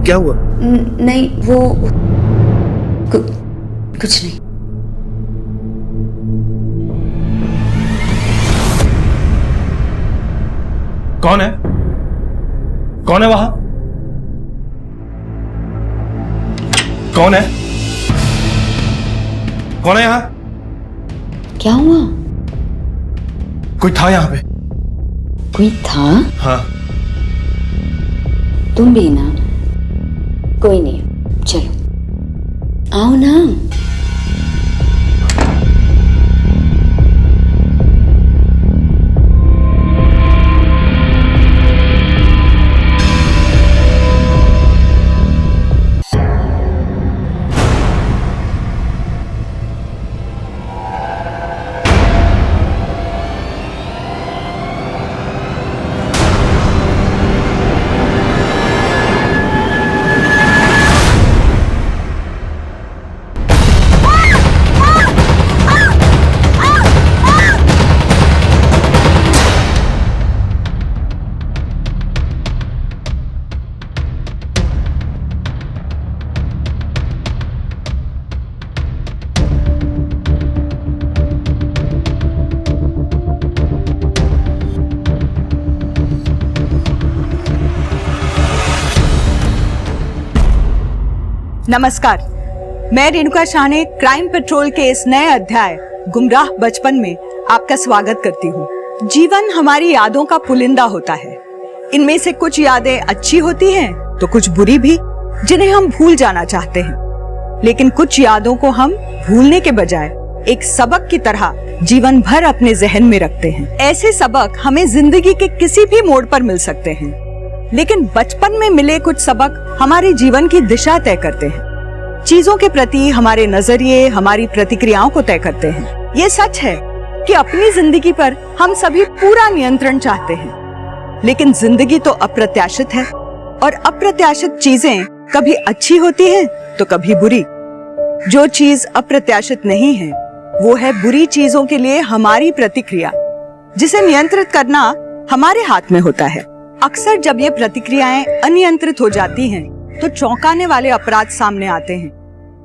क्या हुआ? नहीं वो कुछ नहीं। कौन है? कौन है वहां? कौन है? कौन है यहां? क्या हुआ? कोई था यहां पे? कोई था? हाँ। तुम भी ना? कोई नहीं, चलो आओ ना। नमस्कार, मैं रेणुका शाह ने क्राइम पेट्रोल के इस नए अध्याय गुमराह बचपन में आपका स्वागत करती हूँ। जीवन हमारी यादों का पुलिंदा होता है। इनमें से कुछ यादें अच्छी होती हैं तो कुछ बुरी भी, जिन्हें हम भूल जाना चाहते हैं। लेकिन कुछ यादों को हम भूलने के बजाय एक सबक की तरह जीवन भर अपने जहन में रखते हैं। ऐसे सबक हमें जिंदगी के किसी भी मोड़ पर मिल सकते हैं, लेकिन बचपन में मिले कुछ सबक हमारे जीवन की दिशा तय करते हैं। चीजों के प्रति हमारे नजरिए हमारी प्रतिक्रियाओं को तय करते हैं। ये सच है कि अपनी जिंदगी पर हम सभी पूरा नियंत्रण चाहते हैं, लेकिन जिंदगी तो अप्रत्याशित है और अप्रत्याशित चीजें कभी अच्छी होती हैं तो कभी बुरी। जो चीज अप्रत्याशित नहीं है वो है बुरी चीजों के लिए हमारी प्रतिक्रिया, जिसे नियंत्रित करना हमारे हाथ में होता है। अक्सर जब ये प्रतिक्रियाएं अनियंत्रित हो जाती हैं, तो चौंकाने वाले अपराध सामने आते हैं।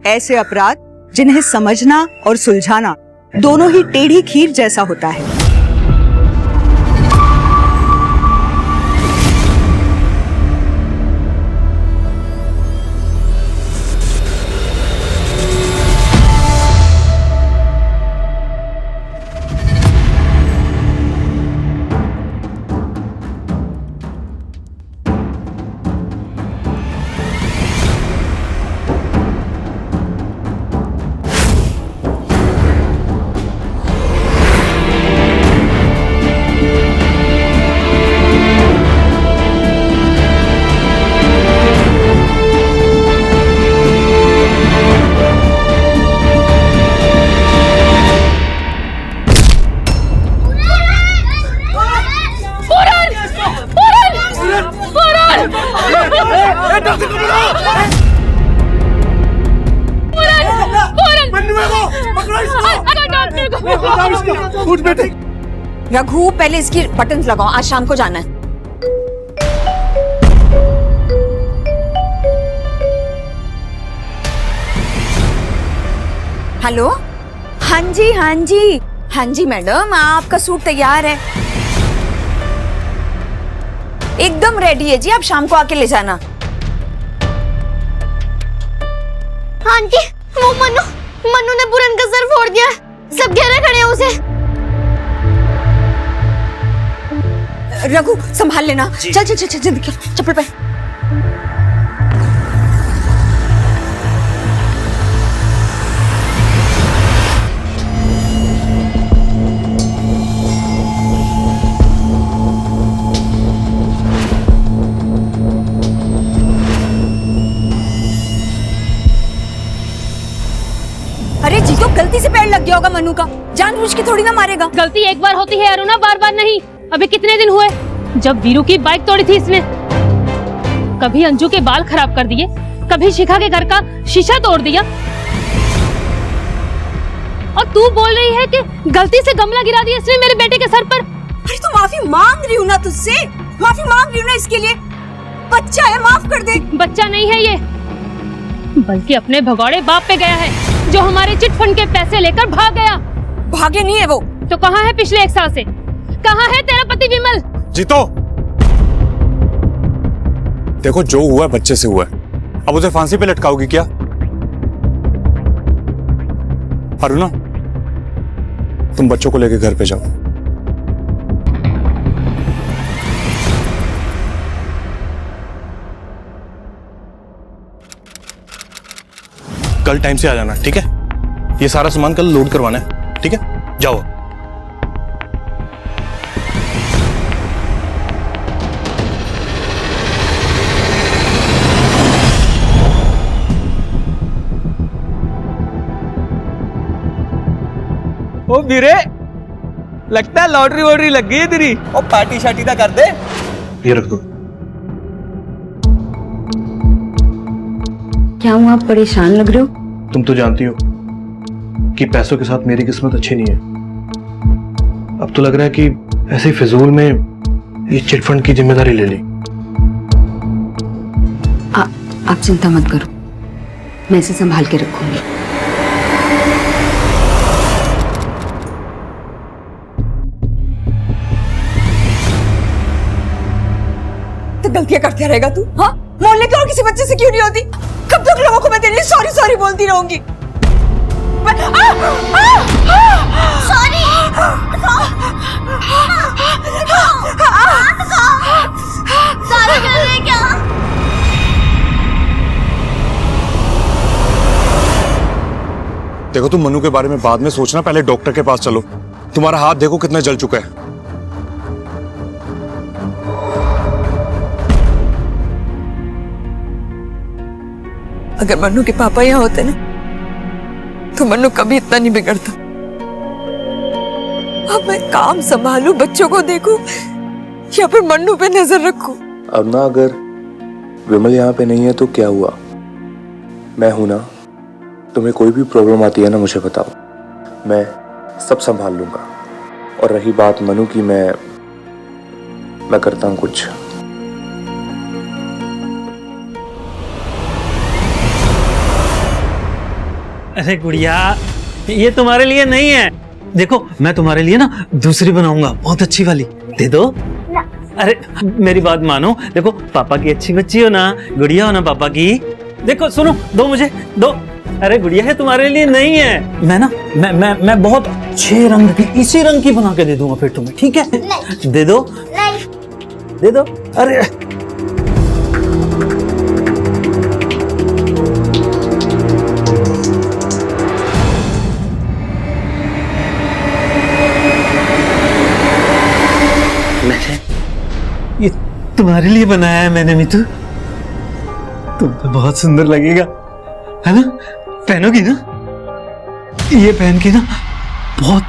ऐसे अपराध जिन्हें समझना और सुलझाना दोनों ही टेढ़ी खीर जैसा होता है। रघु, पहले इसकी बटन्स लगाओ, आज शाम को जाना है। हेलो, हाँ जी हाँ जी हाँ जी मैडम, आपका सूट तैयार है, एकदम रेडी है जी, आप शाम को आके ले जाना। हाँ जी, वो मनु ने पूरन का सर फोड़ दिया, सब घेरे खड़े हैं उसे। रघु संभाल लेना, चल चल चल चल, चप्पल पे। अरे जी, तो गलती से पैर लग गया होगा मनु का, जानबूझ के थोड़ी ना मारेगा। गलती एक बार होती है अरुणा, बार बार नहीं। अभी कितने दिन हुए जब वीरू की बाइक तोड़ी थी इसने, कभी अंजू के बाल खराब कर दिए, कभी शिखा के घर का शीशा तोड़ दिया, और तू बोल रही है कि गलती से गमला गिरा दिया इसने मेरे बेटे के सर पर। अरे तो माफी मांग रही हूँ ना तुझसे, माफी मांग रही हूँ ना इसके लिए। बच्चा है, माफ कर दे। बच्चा नहीं है ये, बल्कि अपने भगौड़े बाप पे गया है जो हमारे चिट फंड के पैसे लेकर भाग गया। भागे नहीं है वो। तो कहाँ है पिछले 1 साल से? कहाँ है तेरा पति विमल? जीतो, देखो जो हुआ है बच्चे से हुआ है, अब उसे फांसी पे लटकाओगी क्या? अरुणा, तुम बच्चों को लेकर घर पे जाओ। कल टाइम से आ जाना, ठीक है? ये सारा सामान कल लोड करवाना है, ठीक है? जाओ। ओ वीरे, लगता है लॉटरी वॉटरी लग गई है तेरी। ओ पार्टी शार्टी दा कर दे। ये रख दो। क्या हुआ, आप परेशान लग रहे हो? तुम तो जानती हो कि पैसों के साथ मेरी किस्मत अच्छी नहीं है। अब तो लग रहा है कि ऐसे ही फिजूल में ये चिट फंड की जिम्मेदारी ले ली। आप चिंता मत करो, मैं इसे संभाल के रखूंगी। तो गलतियां करते रहेगा तू? हाँ, मोहल्ले के और किसी बच्चे से क्यों नहीं होती? कब तक लोगों को मैं तेरे लिए सॉरी सॉरी बोलती रहूंगी? सॉरी। सॉरी कर रहे क्या? देखो, तुम मनु के बारे में बाद में सोचना, पहले डॉक्टर के पास चलो। तुम्हारा हाथ देखो कितना जल चुका है। अगर मन्नू के पापा यहाँ होते ना, तो मन्नू कभी इतना नहीं बिगड़ता। अब मैं काम संभालूं, बच्चों को देखूं, या फिर मन्नू पे नजर रखूं? अब ना, अगर विमल यहाँ पे नहीं है तो क्या हुआ? मैं हूं ना। तुम्हें कोई भी प्रॉब्लम आती है ना, मुझे बताओ, मैं सब संभाल लूंगा। और रही बात मनु की, मैं करता हूं कुछ। अरे गुड़िया, ये तुम्हारे लिए नहीं है। देखो, मैं तुम्हारे लिए ना दूसरी बनाऊंगा, बहुत अच्छी वाली। दे दो ना। अरे मेरी बात मानो, देखो पापा की अच्छी बच्ची हो ना, गुड़िया हो ना पापा की। देखो सुनो, दो मुझे, दो। अरे गुड़िया, है तुम्हारे लिए नहीं है। मैं ना मैं बहुत अच्छे रंग की, इसी रंग की बना के दे दूंगा फिर तुम्हें, ठीक है? नहीं। दे दो। नहीं। दे दो। अरे ये तुम्हारे लिए बनाया है मैंने मितू। तुम पे बहुत सुंदर लगेगा, है ना? पहनोगी ना? ये पहन के ना बहुत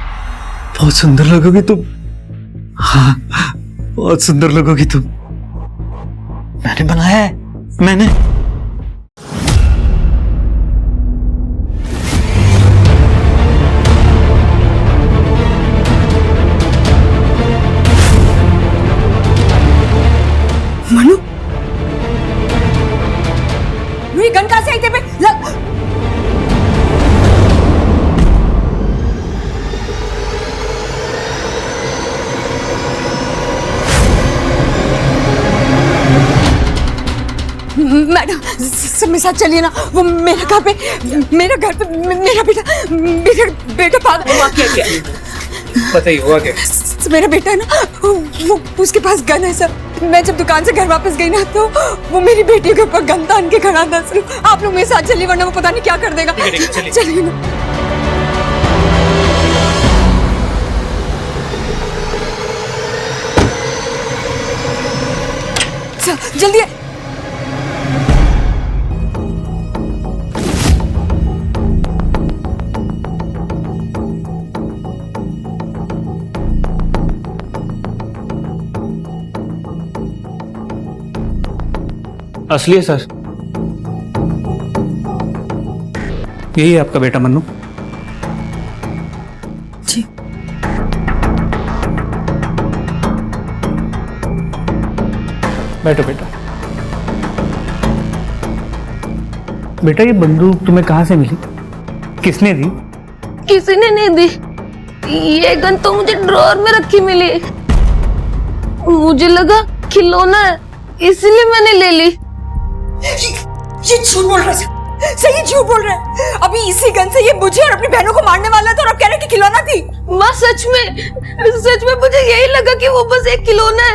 बहुत सुंदर लगोगी तुम। हाँ, बहुत सुंदर लगोगी तुम। मैंने बनाया है, मैंने। मनु, ये गन कहां से आई तेरे पे? मैडम, सब मेरे साथ चलिए ना। वो मेरा घर पे मेरा बेटा पागल हुआ। क्या बताइए, हुआ क्या? मेरा बेटा है ना, वो उसके पास गन है सर। मैं जब दुकान से घर वापस गई ना, तो वो मेरी बेटी के ऊपर गन तान के खड़ा था सर। आप लोग मेरे साथ चलिए, वरना वो पता नहीं क्या कर देगा। चलिए ना। सर जल्दी। असली है सर, यही है आपका बेटा मन्नू। जी। बैठो बेटा। बेटा ये बंदूक तुम्हें कहाँ से मिली? किसने दी? किसी ने नहीं दी। ये गन तो मुझे ड्रॉअर में रखी मिली। मुझे लगा खिलौना है, इसलिए मैंने ले ली। ये झूठ बोल रहा है, सही झूठ बोल रहा है। अभी इसी गन से ये मुझे और अपनी बहनों को मारने वाला था और अब कह रहे कि खिलौना थी। माँ सच में मुझे यही लगा कि वो बस एक खिलौना है।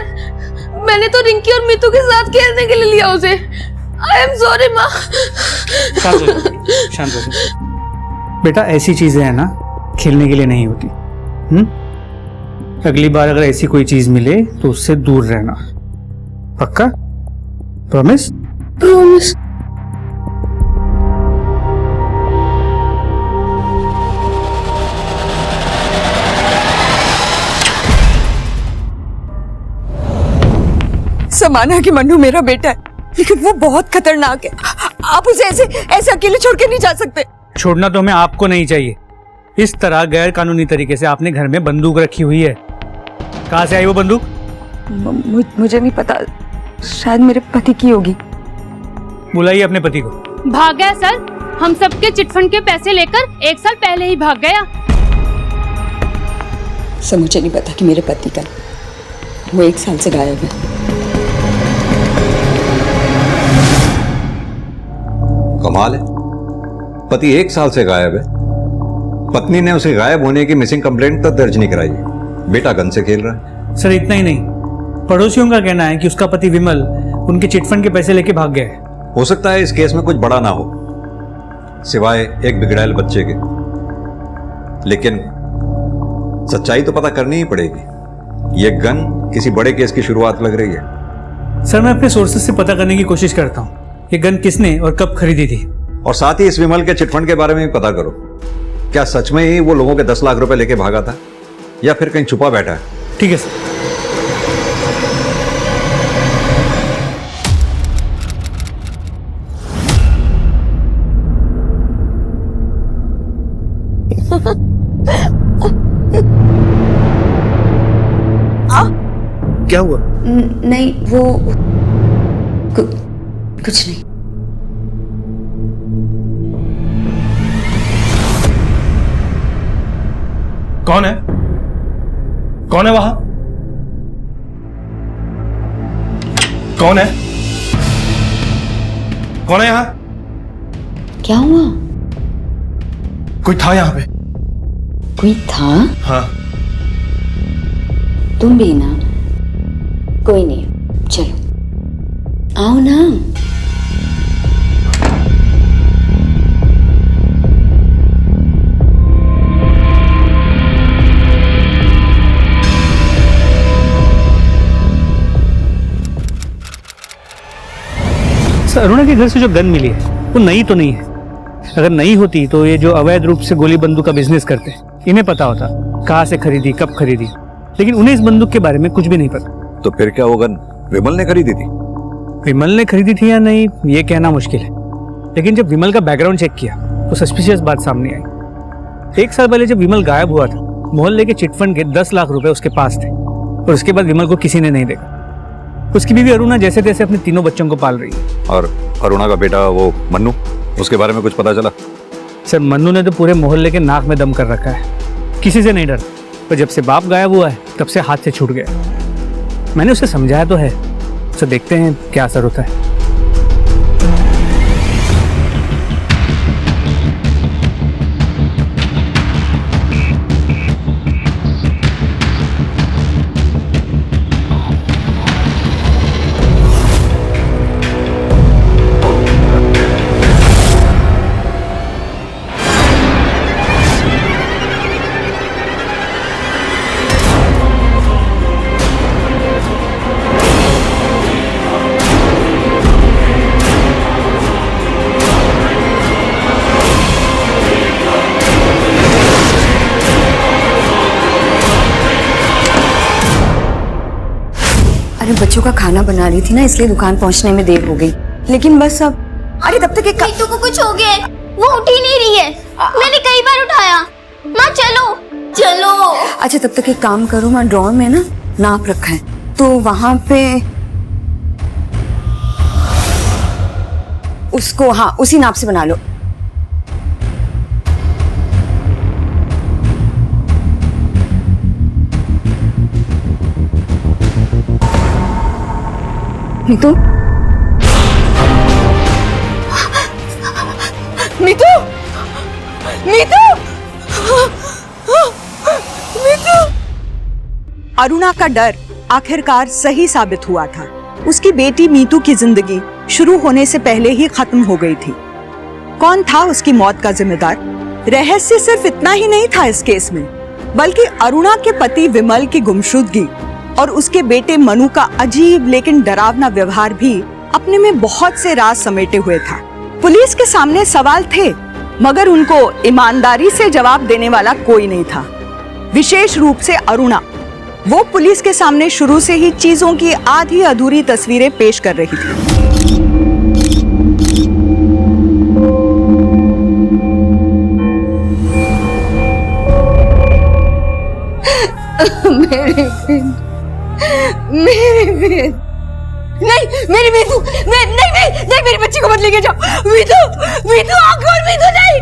मैंने तो रिंकी और मीतू के साथ खेलने के लिए लिया उसे। आई एम सॉरी माँ। शांत हो बेटा, ऐसी चीजें है ना खेलने के लिए नहीं होती। अगली बार अगर ऐसी कोई चीज मिले तो उससे दूर रहना, पक्का? प्रॉमिस? प्रॉमिस। समाना कि मन्नू मेरा बेटा है, लेकिन वो बहुत खतरनाक है। आप उसे ऐसे अकेले छोड़ के नहीं जा सकते। छोड़ना तो हमें आपको नहीं चाहिए। इस तरह गैर कानूनी तरीके से आपने घर में बंदूक रखी हुई है। कहाँ से आई वो बंदूक? मुझे नहीं पता, शायद मेरे पति की होगी। बुलाइए अपने पति को। भाग गया सर। हम सबके चिटफंड के पैसे लेकर 1 साल पहले ही भाग गया। सर मुझे नहीं पता कि मेरे पति का, वो 1 साल से गायब है। कमाल है, पति 1 साल से गायब है, पत्नी ने उसे गायब होने की मिसिंग कंप्लेंट तक दर्ज नहीं कराई है। बेटा गन से खेल रहा है। सर इतना ही नहीं, पड़ोसियों का कहना है कि उसका पति विमल उनके चिटफंड के पैसे लेके भाग गया है। हो सकता है इस केस में कुछ बड़ा ना हो सिवाय एक बिगड़ैल बच्चे के, लेकिन सच्चाई तो पता करनी ही पड़ेगी। ये गन किसी बड़े केस की शुरुआत लग रही है। सर मैं अपने सोर्सेज से पता करने की कोशिश करता हूँ ये गन किसने और कब खरीदी थी। और साथ ही इस विमल के चिटफंड के बारे में भी पता करो। क्या सच में ही वो लोगों के 10 लाख रुपए लेके भागा था या फिर कहीं छुपा बैठा है? ठीक है सर। क्या हुआ? नहीं वो कुछ नहीं। कौन है? कौन है वहां? कौन है? कौन है यहां? क्या हुआ? कोई था यहां पे? कोई था? हाँ। तुम भी ना? कोई नहीं, चलो आओ ना। अरुणा के घर से जो गन मिली है वो नई तो नहीं है। अगर नई होती तो ये जो अवैध रूप से गोली बंदूक का बिजनेस करते इन्हें पता होता कहाँ से खरीदी, कब खरीदी, लेकिन उन्हें इस बंदूक के बारे में कुछ भी नहीं पता। तो फिर क्या वो गन विमल ने खरीदी थी? विमल ने खरीदी थी या नहीं ये कहना मुश्किल है, लेकिन जब विमल का बैकग्राउंड चेक किया तो सस्पिशियस बात सामने आई। 1 साल पहले जब विमल गायब हुआ था मोहल्ले के चिटफंड के 10 लाख रुपए उसके पास थे और उसके बाद विमल को किसी ने नहीं देखा। उसकी बीवी अरुणा जैसे तैसे अपने 3 बच्चों को पाल रही है। और अरुणा का बेटा वो मन्नू, उसके बारे में कुछ पता चला? सर मन्नू ने तो पूरे मोहल्ले के नाक में दम कर रखा है, किसी से नहीं डरता, पर जब से बाप गायब हुआ है तब से हाथ से छूट गया। मैंने उसे समझाया तो है, तो देखते हैं क्या असर होता है। अरे बच्चों का खाना बना रही थी ना, इसलिए दुकान पहुंचने में देर हो गई। लेकिन बस अब अरे तब तक एक मीतू को कुछ हो गया है, वो उठ ही नहीं रही है। मैंने कई बार उठाया। माँ चलो चलो। अच्छा तब तक एक काम करो, मैं ड्रॉअर में ना नाप रखा है तो वहां पे उसको हाँ उसी नाप से बना लो। मीतू मीतू मीतू मीतू। अरुणा का डर आखिरकार सही साबित हुआ था। उसकी बेटी मीतू की जिंदगी शुरू होने से पहले ही खत्म हो गई थी। कौन था उसकी मौत का जिम्मेदार? रहस्य सिर्फ इतना ही नहीं था इस केस में, बल्कि अरुणा के पति विमल की गुमशुदगी और उसके बेटे मनु का अजीब लेकिन डरावना व्यवहार भी अपने में बहुत से राज समेटे हुए था। पुलिस के सामने सवाल थे, मगर उनको ईमानदारी से जवाब देने वाला कोई नहीं था। विशेष रूप से अरुणा, वो पुलिस के सामने शुरू से ही चीजों की आधी अधूरी तस्वीरें पेश कर रही थी। मेरे नहीं, मेरी मीतू, नहीं मेरी बच्ची को मत लेके जाओ। मीतू आँख खोल, मीतू नहीं।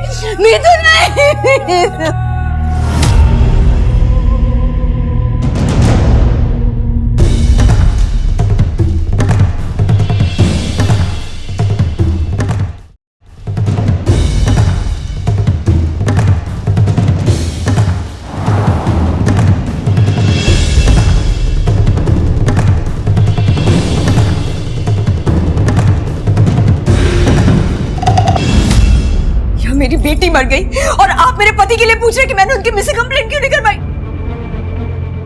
मेरी बेटी मर गई और आप मेरे पति के लिए पूछ रहे कि मैंने उनकी मिसिंग कंप्लेंट क्यों नहीं करवाई?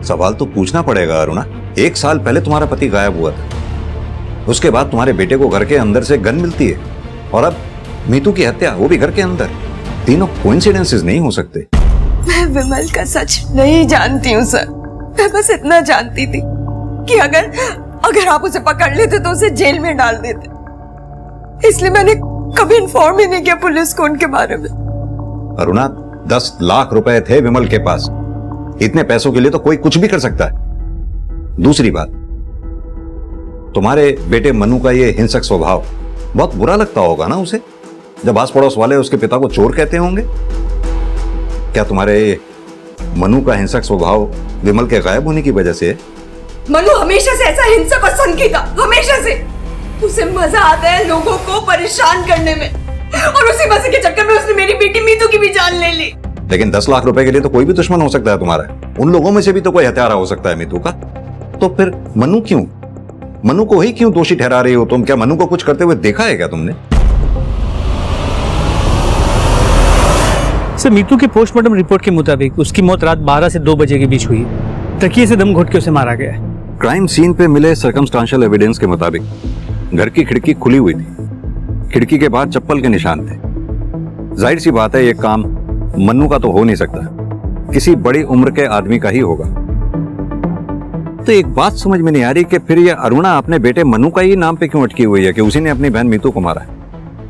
सवाल तो पूछना पड़ेगा अरुणा। 1 साल पहले तुम्हारा पति गायब हुआ था, उसके बाद तुम्हारे बेटे को घर के अंदर से गन मिलती है, और अब मीतू की हत्या, वो भी घर के अंदर। तीनों कोइंसिडेंसेस नहीं हो सकते। मैं विमल का सच नहीं जानती हूँ सर। मैं बस इतना जानती थी कि अगर आप उसे पकड़ लेते तो उसे जेल में डाल देते, इसलिए मैंने कभी इन्फॉर्म ही नहीं किया पुलिस को उनके बारे में। अरुणा, 10 लाख रुपए थे विमल के पास। इतने पैसों के लिए तो कोई कुछ भी कर सकता है। दूसरी बात, तुम्हारे बेटे मनु का ये हिंसक स्वभाव बहुत बुरा लगता होगा ना उसे, जब आस पड़ोस वाले उसके पिता को चोर कहते होंगे। क्या तुम्हारे मनु का हिंसक स्वभाव विमल के गायब होने की वजह से है? मनु हमेशा से ऐसा हिंसक और सनकी था, हमेशा से। उसे मजा आता है लोगों को परेशान करने में, और उसी मजे के चक्कर में उसने मेरी बेटी मीतू की भी जान ले ली। लेकिन 10 लाख रुपए के लिए तो कोई भी दुश्मन हो सकता है तुम्हारा। उन लोगों में से भी तो कोई हत्यारा हो सकता है मीतू का। तो फिर मनु क्यों, मनु को ही क्यों दोषी ठहरा रही हो तुम? क्या मनु को कुछ करते हुए देखा है क्या तुमने? सर, मीतू की पोस्टमार्टम रिपोर्ट के मुताबिक उसकी मौत रात 12 से 2 बजे के बीच हुई। तकिए से दम घोट के उसे मारा गया है। क्राइम सीन पे मिले सर्कमस्टांशियल एविडेंस के मुताबिक घर की खिड़की खुली हुई थी, खिड़की के बाहर चप्पल के निशान थे। जाहिर सी बात है ये काम मन्नू का तो हो नहीं सकता, किसी बड़ी उम्र के आदमी का ही होगा। तो एक बात समझ में नहीं आ रही कि फिर ये अरुणा अपने बेटे मन्नू का ही नाम पे क्यों अटकी हुई है कि उसी ने अपनी बहन मीतू को मारा है।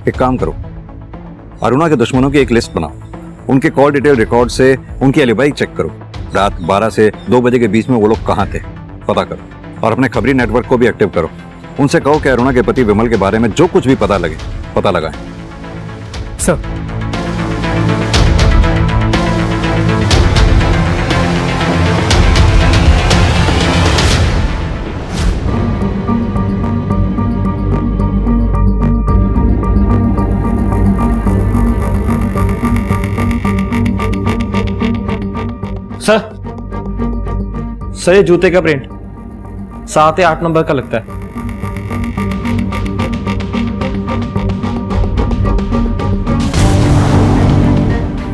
एक काम करो, अरुणा के दुश्मनों की एक लिस्ट बनाओ, उनके कॉल डिटेल रिकॉर्ड से उनकी एलिबाई चेक करो। रात 12 से 2 बजे के बीच में वो लोग कहाँ थे पता करो, और अपने खबरी नेटवर्क को भी एक्टिव करो। उनसे कहो कि अरुणा के पति विमल के बारे में जो कुछ भी पता लगे पता लगाएं। सर, सर ये जूते का प्रिंट 7 या 8 नंबर का लगता है।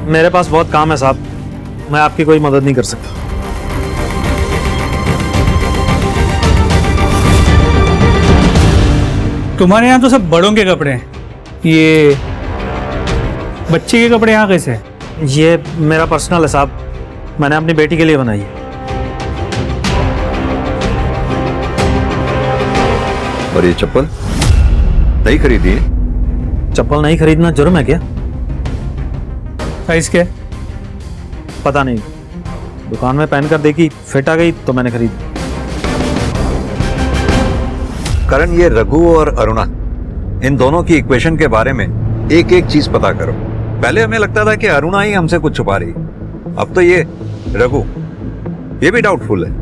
मेरे पास बहुत काम है साहब, मैं आपकी कोई मदद नहीं कर सकता। तुम्हारे यहाँ तो सब बड़ों के कपड़े हैं, ये बच्चे के कपड़े यहाँ कैसे हैं? ये मेरा पर्सनल है साहब, मैंने अपनी बेटी के लिए बनाई है। और ये चप्पल नहीं खरीदी है? चप्पल नहीं खरीदना जुर्म है क्या? साइज क्या? पता नहीं, दुकान में पहन कर देखी, फिट आ गई तो मैंने खरीदी। करण, ये रघु और अरुणा इन दोनों की इक्वेशन के बारे में एक एक चीज पता करो। पहले हमें लगता था कि अरुणा ही हमसे कुछ छुपा रही, अब तो ये रघु, ये भी डाउटफुल है।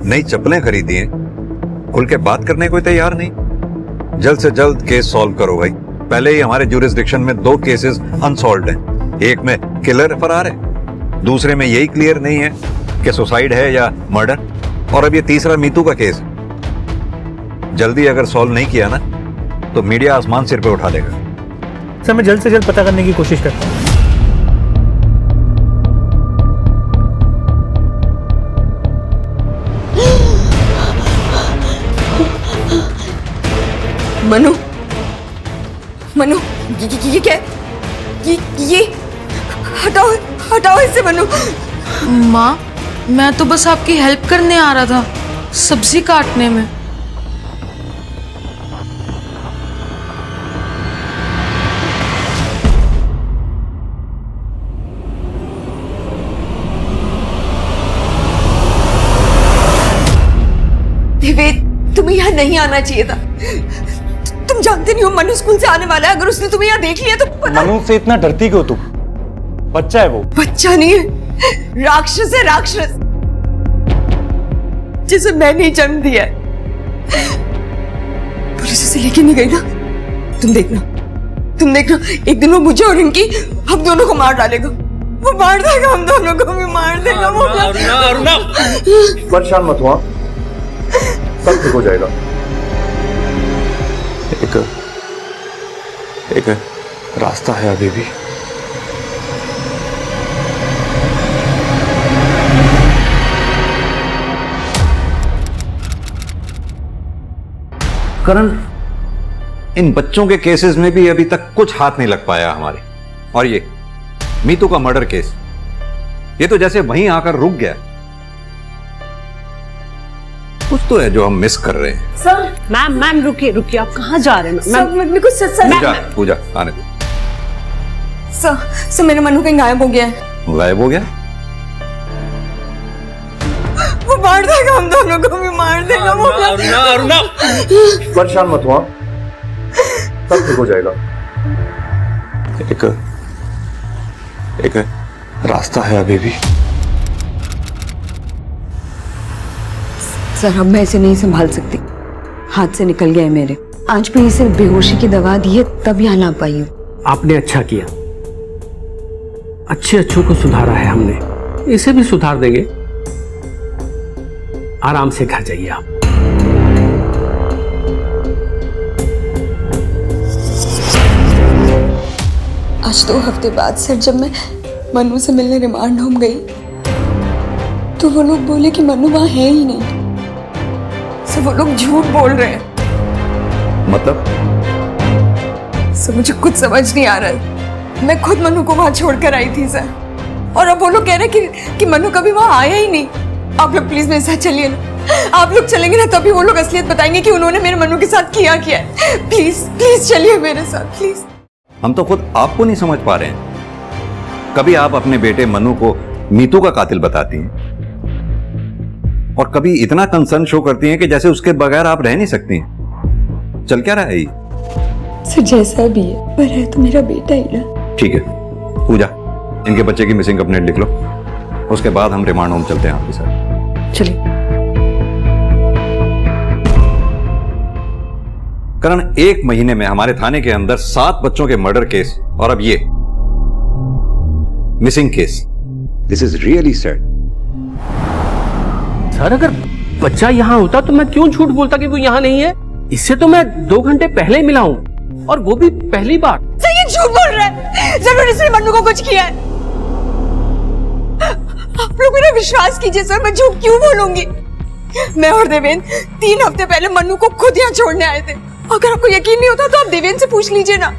नई चप्पलें खरीदी हैं, खुल के बात करने को तैयार नहीं। जल्द से जल्द केस सॉल्व करो भाई। पहले ही हमारे ज्यूरिसडिक्शन में 2 केसेस अनसॉल्व्ड हैं। एक में किलर फरार है, दूसरे में यही क्लियर नहीं है कि सुसाइड है या मर्डर, और अब ये तीसरा मीतू का केस है। जल्दी अगर सॉल्व नहीं किया ना तो मीडिया आसमान सिर पे उठा देगा। सर मैं जल्द से जल्द पता करने की कोशिश करता हूँ। मनु, मनु, ये क्या? ये हटाओ, हटाओ इसे मनु। माँ, मैं तो बस आपकी हेल्प करने आ रहा था, सब्जी काटने में। देवेद, तुम्हें यहाँ नहीं आना चाहिए था। तुम जानते नहीं हो मनु स्कूल से आने वाला है, अगर उसने तुम्हें यहाँ देख लिया तो पता। मनु से इतना डरती क्यों तुम? बच्चा है वो। बच्चा नहीं है, राक्षस है, राक्षस, जिसे मैंने जन्म दिया है। पुलिस उसे लेके नहीं गई ना? तुम देखना, तुम देखना, एक दिन वो मुझे और इनकी, हम दोनों को मार डालेगा। वो मार देगा, हम दोनों को भी मार देगा। वो परेशान मत हुआ, सब ठीक हो जाएगा। एक रास्ता है अभी भी। करण, इन बच्चों के केसेस में भी अभी तक कुछ हाथ नहीं लग पाया हमारे। और ये मीतू का मर्डर केस, ये तो जैसे वहीं आकर रुक गया। कुछ तो है जो हम मिस कर रहे हैं। सर, मैम रुकिए रुकिए, आप कहाँ जा रहे हैं? सर, मेरे को सर, पूजा आने दो। सर, मेरा मनु कहीं गायब हो गया है। गायब हो गया? वो मार देगा, हम दोनों को भी मार देगा। वो अरुणा, परेशान मत हुआ, सब ठीक हो जाएगा। एक रास्ता है अभी भी। सर, अब मैं इसे नहीं संभाल सकती, हाथ से निकल गया है मेरे। आज भी इसे बेहोशी की दवा दी है, तब यहाँ ला पाई हूँ। आपने अच्छा किया, अच्छों को सुधारा है हमने, इसे भी सुधार देंगे। आराम से घर जाइए आप। आज 2 हफ्ते बाद सर, जब मैं मनु से मिलने रिमांड होम गई तो वो लोग बोले कि मनु वहां है ही नहीं। सर, वो लोग झूठ बोल रहे हैं। मतलब? सर, मुझे कुछ समझ नहीं आ रहा है। मैं खुद मनु को वहां छोड़कर आई थी सर, और अब वो लोग कह रहे हैं कि मनु कभी वहां आया ही नहीं। आप लोग प्लीज मेरे साथ चलिए ना। आप लोग चलेंगे ना तभी वो लोग असलियत बताएंगे कि उन्होंने मेरे मनु के साथ किया क्या है। प्लीज प्लीज चलिए मेरे साथ, प्लीज। हम तो खुद आपको नहीं समझ पा रहे हैं। कभी आप अपने बेटे मनु को मीतू का कातिल बताती हैं, और कभी इतना कंसर्न शो करती हैं कि जैसे उसके बगैर आप रह नहीं सकती हैं। चल क्या रहा है ये? सर, जैसा भी है, पर है तो मेरा बेटा ही ना। ठीक है पूजा, इनके बच्चे की मिसिंग कंप्लेंट लिख लो, उसके बाद हम रिमांड होम चलते हैं आपके साथ। चलिए। करण, 1 महीने में हमारे थाने के अंदर 7 बच्चों के मर्डर केस, और अब ये missing case. This is really sad. Sir, अगर बच्चा यहाँ होता तो मैं क्यों झूठ बोलता कि वो यहाँ नहीं है? इससे तो मैं 2 घंटे पहले ही मिला हूँ, और वो भी पहली बार। सर, ये झूठ बोल रहा है, जरूर इसने मनु को कुछ किया है। आप लोग मेरा विश्वास कीजिए सर, मैं झूठ क्यों बोलूंगी? मैं और देवेंद्र 3 हफ्ते पहले मनु को खुद यहाँ छोड़ने आए थे। अगर आपको यकीन नहीं होता तो आप देवेंद्र से पूछ लीजिए ना।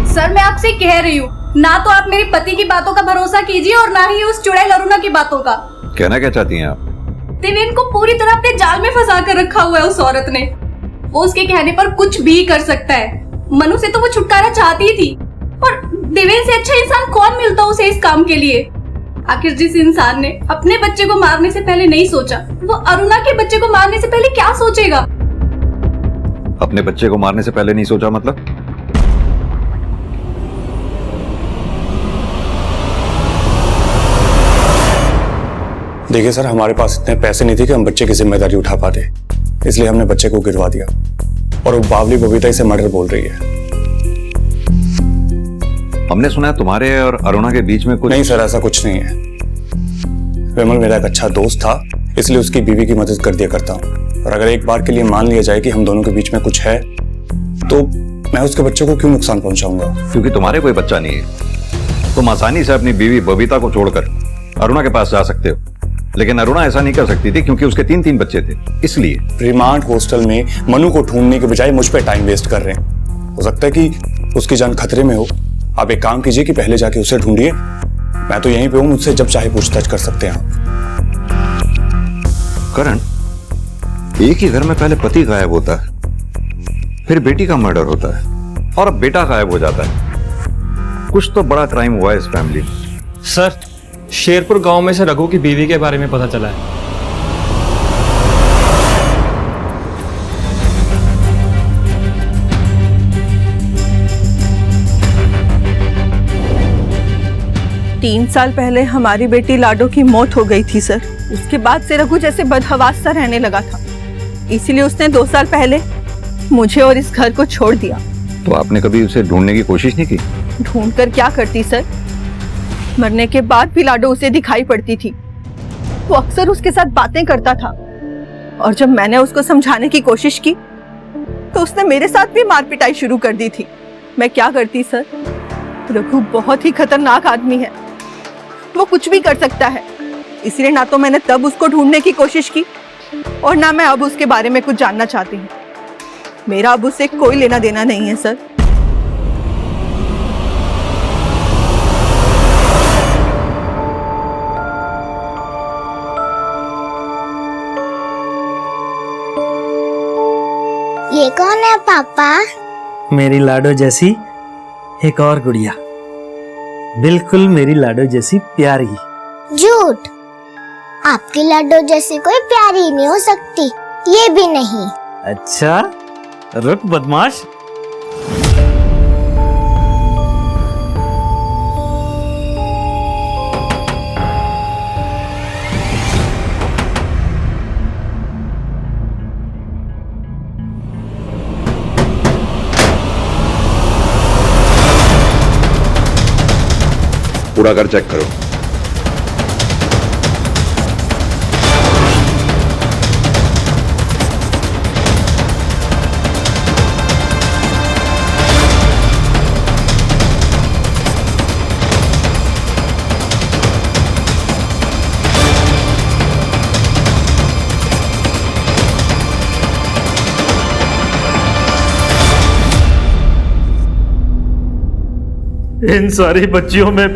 सर, मैं आपसे कह रही हूँ, ना तो आप मेरे पति की बातों का भरोसा कीजिए और ना ही उस चुड़ैल अरुणा की बातों का। कहना क्या चाहती हैं आप? देवेंद्र को पूरी तरह अपने जाल में फंसा कर रखा हुआ है उस औरत ने। वो उसके कहने पर कुछ भी कर सकता है। मनु से तो वो छुटकारा चाहती ही थी, और देवेंद्र से अच्छा इंसान कौन मिलता उसे इस काम के लिए? आखिर जिस इंसान ने अपने बच्चे को मारने से पहले नहीं सोचा, वो अरुणा के बच्चे को मारने से पहले क्या सोचेगा? अपने बच्चे को मारने से पहले नहीं सोचा मतलब? देखिए सर, हमारे पास इतने पैसे नहीं थे कि हम बच्चे की जिम्मेदारी उठा पाते, इसलिए हमने बच्चे को गिरवा दिया। और वो बावली बबीता इसे मर्डर बोल रही है। हमने सुना है तुम्हारे और अरुणा के बीच में कुछ। नहीं सर, ऐसा कुछ नहीं है। विमल मेरा एक अच्छा दोस्त था, इसलिए उसकी बीवी की मदद कर दिया करता हूँ। और अगर एक बार के लिए मान लिया जाए कि हम दोनों के बीच में कुछ है, तो मैं उसके बच्चों को क्यों नुकसान पहुंचाऊंगा? क्योंकि तुम्हारे कोई बच्चा नहीं है। तुम आसानी से अपनी बीवी बबीता को छोड़कर अरुणा के पास जा सकते हो, लेकिन अरुणा ऐसा नहीं कर सकती थी क्योंकि उसके 3 बच्चे थे। इसलिए रिमांड हॉस्टल में मनु को ढूंढने के बजाय मुझ पे टाइम वेस्ट कर रहे हैं। हो सकता है कि उसकी जान खतरे में हो। आप एक काम कीजिए कि पहले जाके उसे ढूंढिए। मैं तो यहीं पे हूं, मुझसे जब चाहे पूछताछ कर सकते हैं आप। करण, एक ही घर में पहले पति गायब होता है, फिर बेटी का मर्डर होता है, और अब बेटा गायब हो जाता है। कुछ तो बड़ा क्राइम हुआ है इस फैमिली में। सर, शेरपुर गांव में से रघु की बीवी के बारे में पता चला है। तीन साल पहले हमारी बेटी लाडो की मौत हो गई थी सर। उसके बाद से रघु जैसे बदहवास सा रहने लगा था, इसीलिए उसने 2 साल पहले मुझे और इस घर को छोड़ दिया। तो आपने कभी उसे ढूंढने की कोशिश नहीं की? ढूंढ कर क्या करती सर? मरने के बाद भी लाडो उसे दिखाई पड़ती थी। वो अक्सर उसके साथ बातें करता था, और जब मैंने उसको समझाने की कोशिश की तो उसने मेरे साथ भी मार पिटाई शुरू कर दी थी। मैं क्या करती सर? रघु बहुत ही खतरनाक आदमी है, वो कुछ भी कर सकता है। इसलिए ना तो मैंने तब उसको ढूंढने की कोशिश की, और ना मैं अब उसके बारे में कुछ जानना चाहती हूँ। मेरा अब उससे कोई लेना देना नहीं है सर। ये कौन है पापा? मेरी लाडो जैसी एक और गुड़िया, बिल्कुल मेरी लाडो जैसी प्यारी। झूठ, आपकी लड्डू जैसी कोई प्यारी नहीं हो सकती, ये भी नहीं। अच्छा, रुक बदमाश। पूरा घर चेक करो। इन सारी बच्चियों में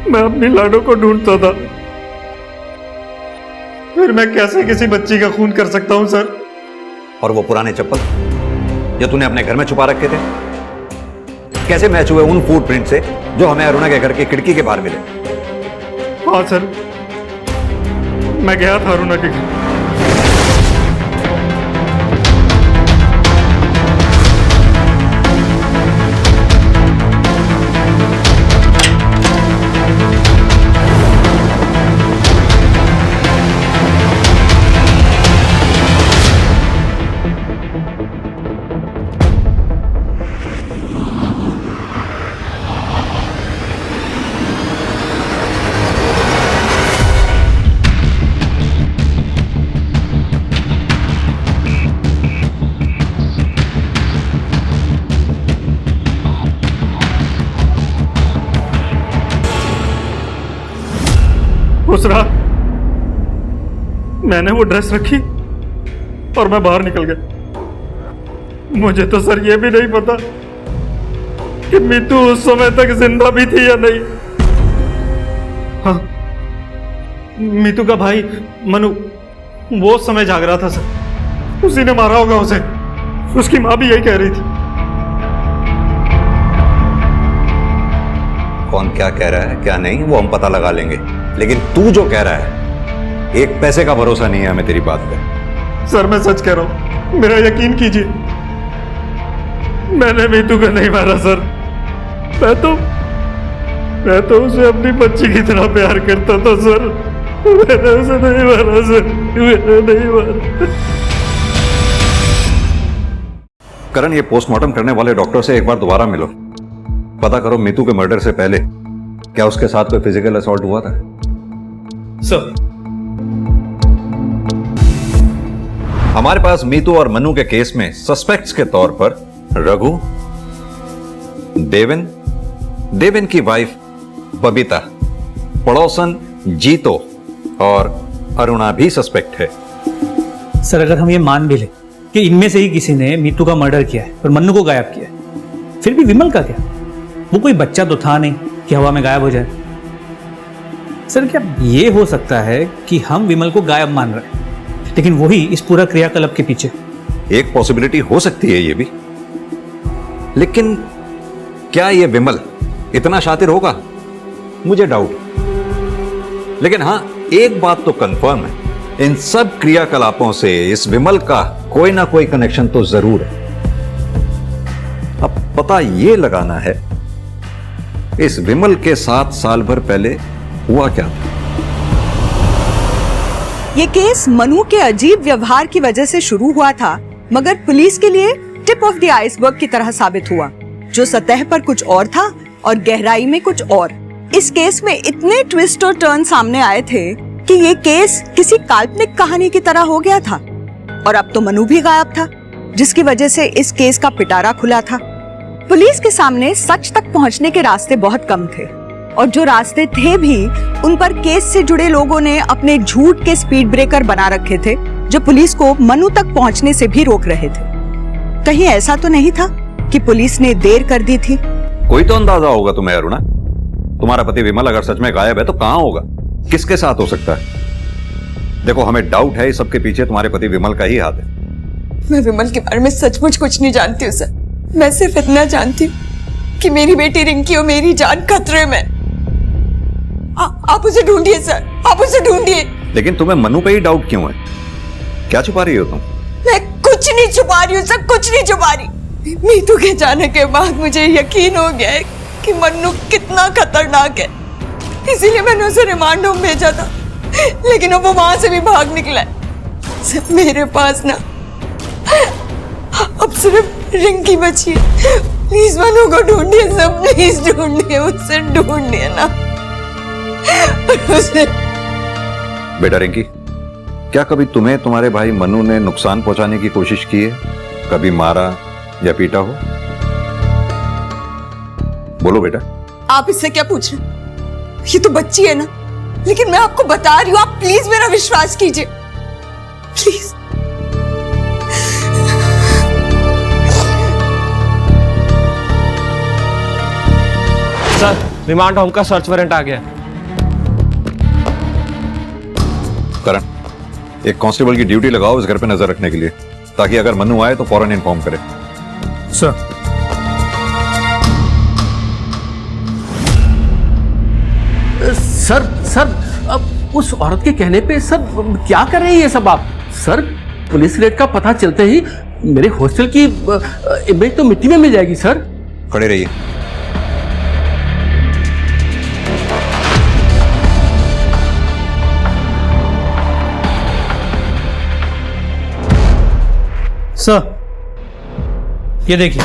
मैं अपनी लाडो को ढूंढता था, फिर मैं कैसे किसी बच्ची का खून कर सकता हूं सर? और वो पुराने चप्पल जो तूने अपने घर में छुपा रखे थे, कैसे मैच हुए उन फुटप्रिंट से जो हमें अरुणा के घर की खिड़की के बाहर मिले? हाँ सर, मैं गया था अरुणा के घर। उस रात मैंने वो ड्रेस रखी और मैं बाहर निकल गया। मुझे तो सर ये भी नहीं पता कि मीतू उस समय तक जिंदा भी थी या नहीं। हाँ, मीतू का भाई मनु वो उस समय जाग रहा था सर, उसी ने मारा होगा उसे। उसकी माँ भी यही कह रही थी। कौन क्या कह रहा है क्या नहीं वो हम पता लगा लेंगे, लेकिन तू जो कह रहा है एक पैसे का भरोसा नहीं है हमें तेरी बात पे। सर मैं सच कह रहा हूं, मेरा यकीन कीजिए, मैंने मीतू को नहीं मारा सर। मैं तो उसे अपनी बच्ची की तरह प्यार करता था सर। मैंने उसे नहीं मारा सर, मैंने नहीं मारा। करण, ये पोस्टमार्टम करने वाले डॉक्टर से एक बार दोबारा मिलो, पता करो मीतू के मर्डर से पहले क्या उसके साथ कोई फिजिकल असॉल्ट हुआ था। सर हमारे पास मीतू और मनु के केस में सस्पेक्ट्स के तौर पर रघु, देवेन की वाइफ बबीता, पड़ोसन जीतो और अरुणा भी सस्पेक्ट है। सर अगर हम ये मान भी लें कि इनमें से ही किसी ने मीतू का मर्डर किया है और मन्नू को गायब किया है, फिर भी विमल का क्या? वो कोई बच्चा तो था नहीं कि हवा में गायब हो जाए। सर क्या ये हो सकता है कि हम विमल को गायब मान रहे हैं, लेकिन वही इस पूरा क्रियाकलाप के पीछे? एक पॉसिबिलिटी हो सकती है ये भी, लेकिन क्या ये विमल इतना शातिर होगा? मुझे डाउट। लेकिन हां, एक बात तो कंफर्म है, इन सब क्रियाकलापों से इस विमल का कोई ना कोई कनेक्शन तो जरूर है। अब पता ये लगाना है इस विमल के साथ साल भर पहले हुआ क्या था। ये केस मनु के अजीब व्यवहार की वजह से शुरू हुआ था, मगर पुलिस के लिए टिप ऑफ द आइसबर्ग की तरह साबित हुआ, जो सतह पर कुछ और था और गहराई में कुछ और। इस केस में इतने ट्विस्ट और टर्न सामने आए थे कि ये केस किसी काल्पनिक कहानी की तरह हो गया था। और अब तो मनु भी गायब था, जिसकी वजह से इस केस का पिटारा खुला था। पुलिस के सामने सच तक पहुंचने के रास्ते बहुत कम थे, और जो रास्ते थे भी उन पर केस से जुड़े लोगों ने अपने झूठ के स्पीड ब्रेकर बना रखे थे, जो पुलिस को मनु तक पहुंचने से भी रोक रहे थे। कहीं ऐसा तो नहीं था कि पुलिस ने देर कर दी थी? कोई तो अंदाजा होगा तुम्हें अरुणा, तुम्हारा पति विमल अगर सच में गायब है तो कहां होगा, किसके साथ हो सकता है? देखो हमें डाउट है इस सबके पीछे तुम्हारे पति विमल का ही हाथ है। मैं विमल के बारे में सचमुच कुछ नहीं जानती हूँ सर। मैं सिर्फ इतना जानती हूँ कि मेरी बेटी रिंकी और मेरी जान खतरे में। आप उसे ढूंढिए सर, आप उसे ढूंढिए। लेकिन तुम्हें मनु पे ही डाउट क्यों है? क्या छुपा रही हो तुम? मैं कुछ नहीं छुपा रही हूँ सर, कुछ नहीं छुपा रही। मीतू के जाने के बाद मुझे यकीन हो गया है कि मन्नू कितना खतरनाक है, इसीलिए मैंने उसे रिमांड होम भेजा था, लेकिन अब वो वहां से भी भाग निकला है। सिर्फ मेरे पास ना अब सिर्फ रिंकी बची है। प्लीज मन्नू को ढूंढिए सब, प्लीज ढूंढिए, उससे ढूंढिए ना उसे। बेटा रिंकी, क्या कभी तुम्हें तुम्हारे भाई मनु ने नुकसान पहुंचाने की कोशिश की है? कभी मारा या पीटा हो? बोलो बेटा। आप इससे क्या पूछ रहे हैं? ये तो बच्ची है ना, लेकिन मैं आपको बता रही हूँ, आप प्लीज मेरा विश्वास कीजिए, प्लीज। सर रिमांड होम का सर्च वारंट आ गया। करण, एक कांस्टेबल की ड्यूटी लगाओ इस घर पे नजर रखने के लिए, ताकि अगर मनु आए तो फौरन इन्फॉर्म करे। सर सर अब उस औरत के कहने पे सर क्या कर रहे हैं ये सब आप? सर पुलिस रेड का पता चलते ही मेरे हॉस्टल की इमेज तो मिट्टी में मिल जाएगी सर। खड़े रहिए। सर ये देखिए,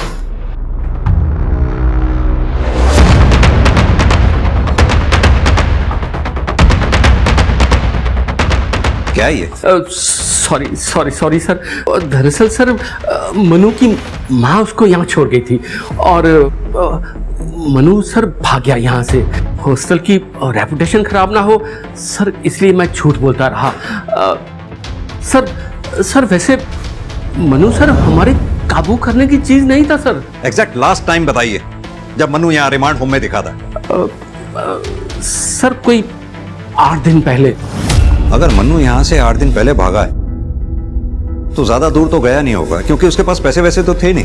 क्या है ये? Sorry sir. दरअसल सर मनु की माँ उसको यहाँ छोड़ गई थी और मनु सर भाग गया यहाँ से। हॉस्टल की रेपुटेशन खराब ना हो सर, इसलिए मैं झूठ बोलता रहा। सर वैसे मनु सर हमारे काबू करने की चीज नहीं था सर। एग्जैक्ट लास्ट टाइम बताइए जब मनु यहाँ रिमांड होम में दिखा था। सर कोई 8 दिन पहले। अगर मनु यहाँ से 8 दिन पहले भागा है तो ज्यादा दूर तो गया नहीं होगा, क्योंकि उसके पास पैसे वैसे तो थे नहीं।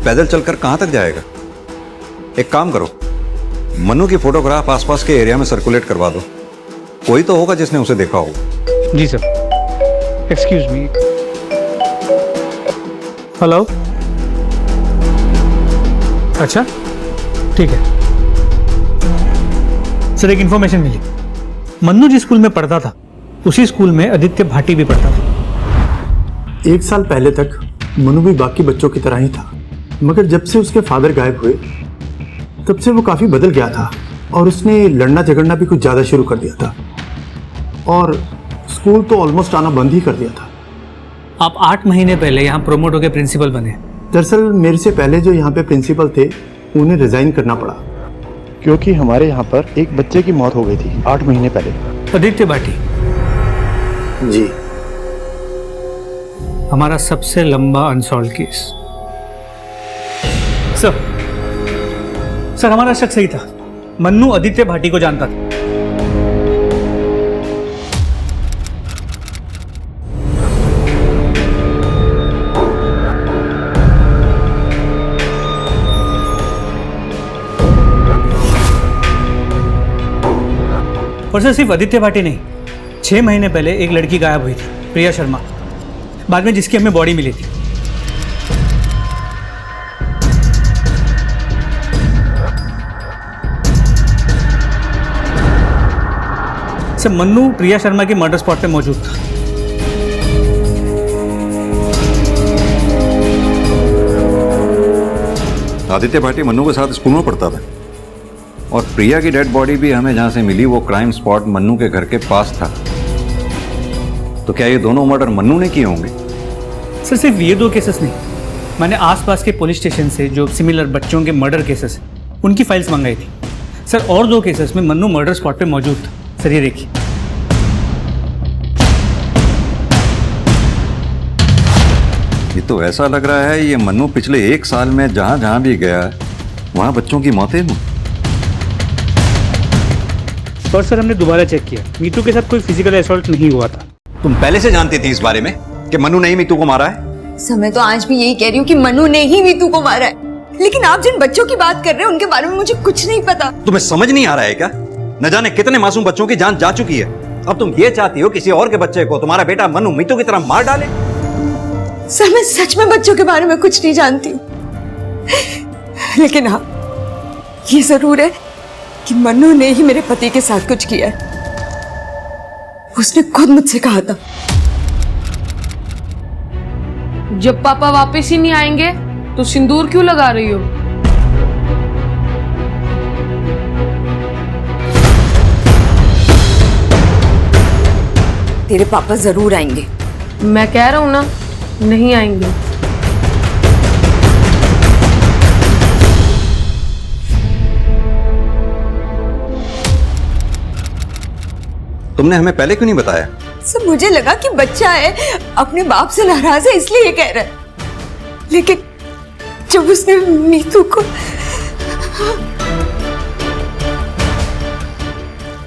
पैदल चलकर कहां तक जाएगा? एक काम करो, मनु की फोटोग्राफ आसपास के एरिया में सर्कुलेट करवा दो। कोई तो होगा जिसने उसे देखा होगा। जी सर। Excuse me. हेलो। अच्छा ठीक है सर, एक इंफॉर्मेशन मिली। मन्नू जिस स्कूल में पढ़ता था उसी स्कूल में आदित्य भाटी भी पढ़ता था। 1 साल पहले तक मनु भी बाकी बच्चों की तरह ही था, मगर जब से उसके फादर गायब हुए तब से वो काफी बदल गया था और उसने लड़ना झगड़ना भी कुछ ज्यादा शुरू कर दिया था और स्कूल तो ऑलमोस्ट आना बंद ही कर दिया था। आप 8 महीने पहले यहाँ प्रोमोट होकर प्रिंसिपल बने। दरअसल मेरे से पहले जो यहाँ पे प्रिंसिपल थे उन्हें रिजाइन करना पड़ा क्योंकि हमारे यहाँ पर एक बच्चे की मौत हो गई थी 8 महीने पहले। आदित्य भाटी जी, हमारा सबसे लंबा अनसॉल्व केस। सर हमारा शक सही था, मन्नू आदित्य भाटी को जानता था। और सर सिर्फ आदित्य भाटी नहीं, 6 महीने पहले एक लड़की गायब हुई थी, प्रिया शर्मा, बाद में जिसकी हमें बॉडी मिली थी। सर मन्नू प्रिया शर्मा के मर्डर स्पॉट पे मौजूद था। आदित्य भाटी मन्नू के साथ स्कूल में पढ़ता था और प्रिया की डेड बॉडी भी हमें जहां से मिली वो क्राइम स्पॉट मन्नू के घर के पास था। तो क्या ये दोनों मर्डर मन्नू ने किए होंगे? सर सिर्फ ये 2 केसेस नहीं, मैंने आसपास के पुलिस स्टेशन से जो सिमिलर बच्चों के मर्डर केसेस हैं उनकी फाइल्स मंगाई थी। सर और 2 केसेस में मन्नू मर्डर स्पॉट पे मौजूद था। सर ये देखिए। ये तो ऐसा लग रहा है ये मन्नू पिछले 1 साल में जहां जहां भी गया वहां बच्चों की मौतें हुई। और सर हमने दोबारा चेक किया, मीतू के साथ कोई फिजिकल असॉल्ट नहीं हुआ था। तुम पहले से जानती थी इस बारे में कि मन्नू ने ही मीतू को मारा है? सर मैं तो आज भी यही कह रही हूँ कि मनु ने ही मीतू को मारा है, लेकिन आप जिन बच्चों की बात कर रहे हैं उनके बारे में मुझे कुछ नहीं पता। तुम्हें समझ नहीं आ रहा है क्या? न जाने कितने मासूम बच्चों की जान जा चुकी है। अब तुम ये चाहती हो किसी और के बच्चे को तुम्हारा बेटा मनु मीतू की तरह मार डाले? सर मैं सच में बच्चों के बारे में कुछ नहीं जानती हूँ, लेकिन हाँ ये जरूर है कि मनु ने ही मेरे पति के साथ कुछ किया है। उसने खुद मुझसे कहा था जब पापा वापस ही नहीं आएंगे तो सिंदूर क्यों लगा रही हो? तेरे पापा जरूर आएंगे। मैं कह रहा हूं ना, नहीं आएंगे। तुमने हमें पहले क्यों नहीं बताया? सर मुझे लगा कि बच्चा है, अपने बाप से नाराज है इसलिए ये कह रहा है, लेकिन जब उसने मीतू को।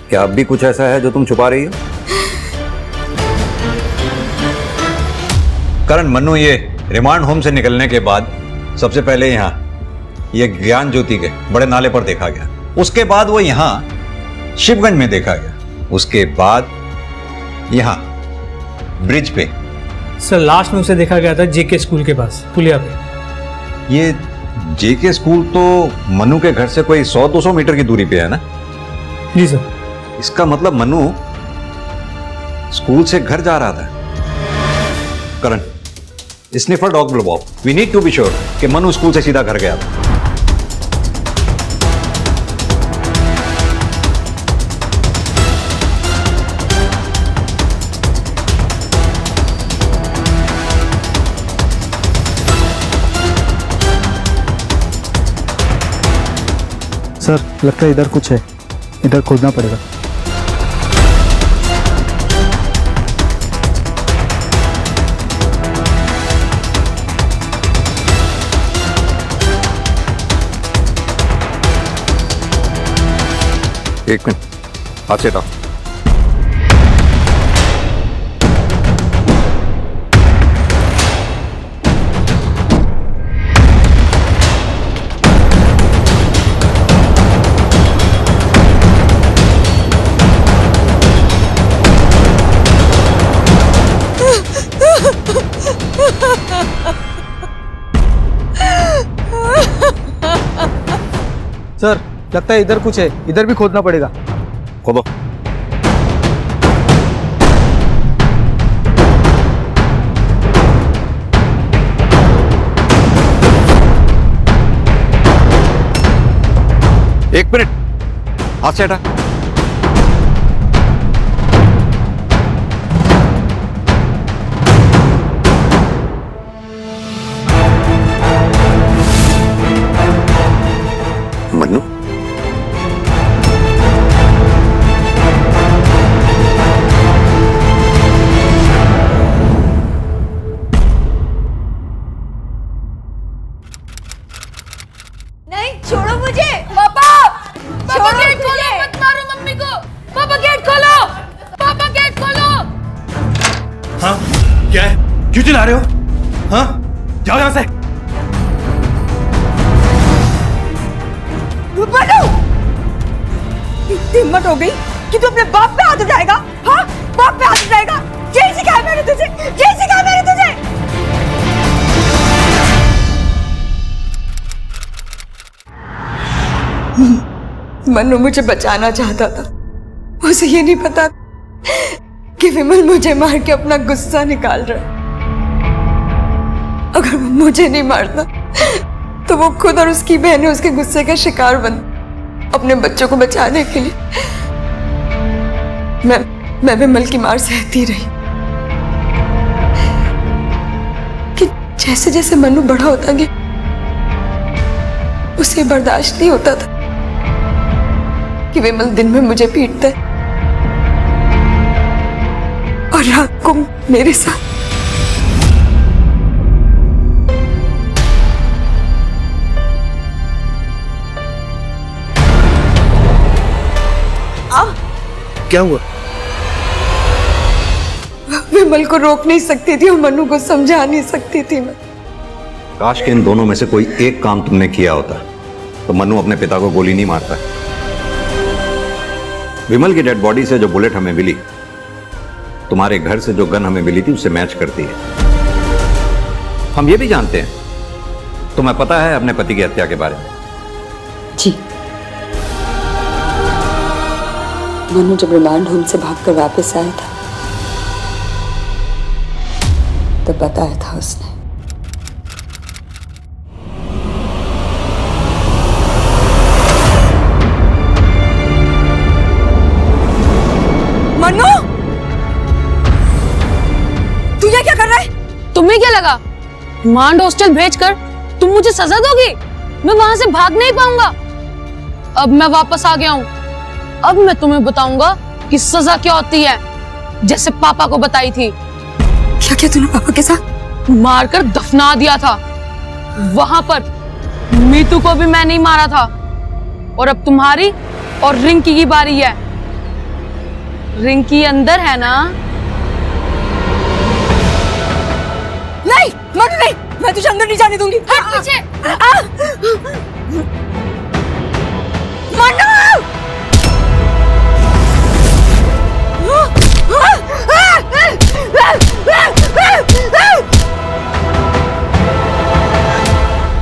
क्या अब भी कुछ ऐसा है जो तुम छुपा रही हो? करण, मन्नू ये रिमांड होम से निकलने के बाद सबसे पहले यहाँ ये ज्ञान ज्योति के बड़े नाले पर देखा गया, उसके बाद वो यहाँ शिवगंज में देखा गया, उसके बाद यहाँ ब्रिज पे। सर लास्ट में उसे देखा गया था जेके स्कूल के पास पुलिया पे। ये जेके स्कूल तो मनु के घर से कोई 100-200 मीटर की दूरी पे है ना? जी सर। इसका मतलब मनु स्कूल से घर जा रहा था। करण, स्निफर डॉग बुलवाओ। We need to be sure कि मनु स्कूल से सीधा घर गया था। सर लगता है इधर कुछ है, इधर खोजना पड़ेगा। एक मिनट, हाथ से हटाओ। सर लगता है इधर कुछ है, इधर भी खोदना पड़ेगा। खोदो। एक मिनट, हाथ से हटा। मन्नू, नहीं, छोड़ो मुझे। पापा गेट खोलो, मत मारो मम्मी को। पापा गेट खोलो, पापा गेट खोलो। हाँ क्या है, क्यों चिल्ला रहे हो? हाँ जाओ यहाँ से। मनु, इतनी हिम्मत हो गई कि तू अपने बाप पे हाथ उठाएगा? हाँ, बाप पे हाथ उठाएगा? यही सिखाया मैंने तुझे, यही सिखाया मैंने तुझे। मनु मुझे बचाना चाहता था, उसे ये नहीं पता कि विमल मुझे मार के अपना गुस्सा निकाल रहा है। अगर वो मुझे नहीं मारता तो वो खुद और उसकी बहनें उसके गुस्से का शिकार बन अपने बच्चों को बचाने के लिए। मैं विमल की मार सहती रही कि जैसे जैसे मनु बड़ा होता गया उसे बर्दाश्त नहीं होता था कि विमल दिन में मुझे पीटता है और रात को मेरे साथ। क्या हुआ? विमल को रोक नहीं सकती थी और मनु को समझा नहीं सकती थी मैं। काश के इन दोनों में से कोई एक काम तुमने किया होता तो मन्नू अपने पिता को गोली नहीं मारता। विमल की डेड बॉडी से जो बुलेट हमें मिली तुम्हारे घर से जो गन हमें मिली थी उससे मैच करती है। हम ये भी जानते हैं तुम्हें पता है अपने पति की हत्या के बारे में। जी, मनु जब रिमांड होम से भागकर वापस आया था तब बताया था उसने। मनु, तू ये क्या कर रहा है? तुम्हें क्या लगा रिमांड हॉस्टल भेजकर तुम मुझे सजा दोगी? मैं वहां से भाग नहीं पाऊंगा। अब मैं वापस आ गया हूँ। अब मैं तुम्हें बताऊंगा कि सजा क्या होती है, जैसे पापा को बताई थी। क्या क्या तूने पापा के साथ? मारकर दफना दिया था। वहां पर मीतू को भी मैं नहीं मारा था। और अब तुम्हारी और रिंकी की बारी है। रिंकी अंदर है ना? नहीं मनु नहीं, मैं तुझे अंदर नहीं जाने दूंगी। पीछे मनु!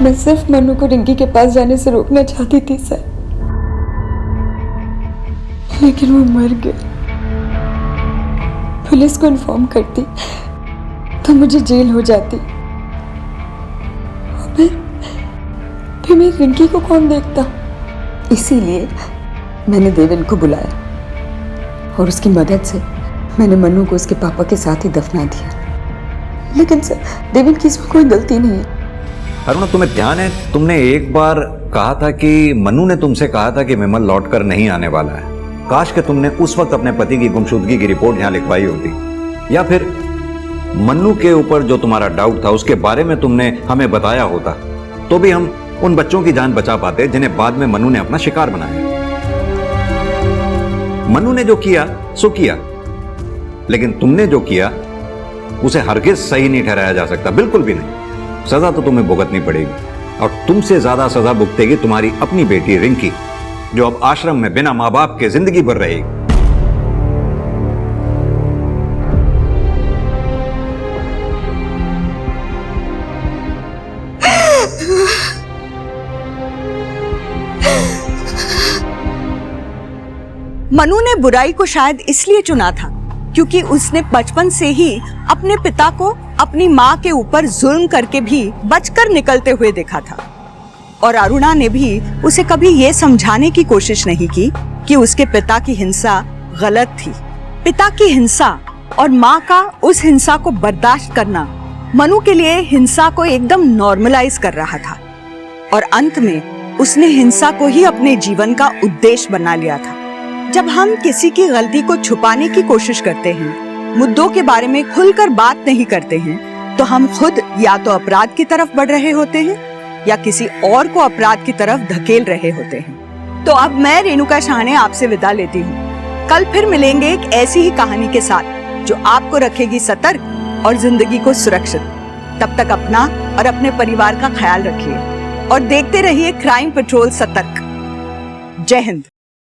मैं सिर्फ मनु को रिंकी के पास जाने से रोकना चाहती थी सर, लेकिन वो मर गए। पुलिस को इन्फॉर्म करती तो मुझे जेल हो जाती। और फिर मेरी रिंकी को कौन देखता? इसीलिए मैंने देवेन को बुलाया और उसकी मदद से मैंने मनु को उसके पापा के साथ ही दफना दिया। लेकिन सर देवेन की इसमें कोई गलती नहीं है। अरुणा, तुम्हें ध्यान है तुमने एक बार कहा था कि मनु ने तुमसे कहा था कि विमल लौटकर नहीं आने वाला है। काश कि तुमने उस वक्त अपने पति की गुमशुदगी की रिपोर्ट यहां लिखवाई होती, या फिर मन्नू के ऊपर जो तुम्हारा डाउट था उसके बारे में तुमने हमें बताया होता, तो भी हम उन बच्चों की जान बचा पाते जिन्हें बाद में मन्नू ने अपना शिकार बनाया। मन्नू ने जो किया सो किया, लेकिन तुमने जो किया उसे हरगिज सही नहीं ठहराया जा सकता, बिल्कुल भी नहीं। सजा तो तुम्हें भुगतनी पड़ेगी, और तुमसे ज्यादा सजा भुगतेगी तुम्हारी अपनी बेटी रिंकी, जो अब आश्रम में बिना मां बाप के जिंदगी भर रहेगी। मनु ने बुराई को शायद इसलिए चुना था क्योंकि उसने बचपन से ही अपने पिता को अपनी माँ के ऊपर जुल्म करके भी बचकर निकलते हुए देखा था। और अरुणा ने भी उसे कभी ये समझाने की कोशिश नहीं की कि उसके पिता की हिंसा गलत थी। पिता की हिंसा और माँ का उस हिंसा को बर्दाश्त करना मनु के लिए हिंसा को एकदम नॉर्मलाइज कर रहा था और अंत में उसने हिंसा को ही अपने जीवन का उद्देश्य बना लिया था। जब हम किसी की गलती को छुपाने की कोशिश करते हैं, मुद्दों के बारे में खुलकर बात नहीं करते हैं, तो हम खुद या तो अपराध की तरफ बढ़ रहे होते हैं या किसी और को अपराध की तरफ धकेल रहे होते हैं। तो अब मैं रेणुका शाहने आपसे विदा लेती हूँ। कल फिर मिलेंगे एक ऐसी ही कहानी के साथ जो आपको रखेगी सतर्क और जिंदगी को सुरक्षित। तब तक अपना और अपने परिवार का ख्याल रखिए और देखते रहिए क्राइम पेट्रोल सतर्क। जय हिंद।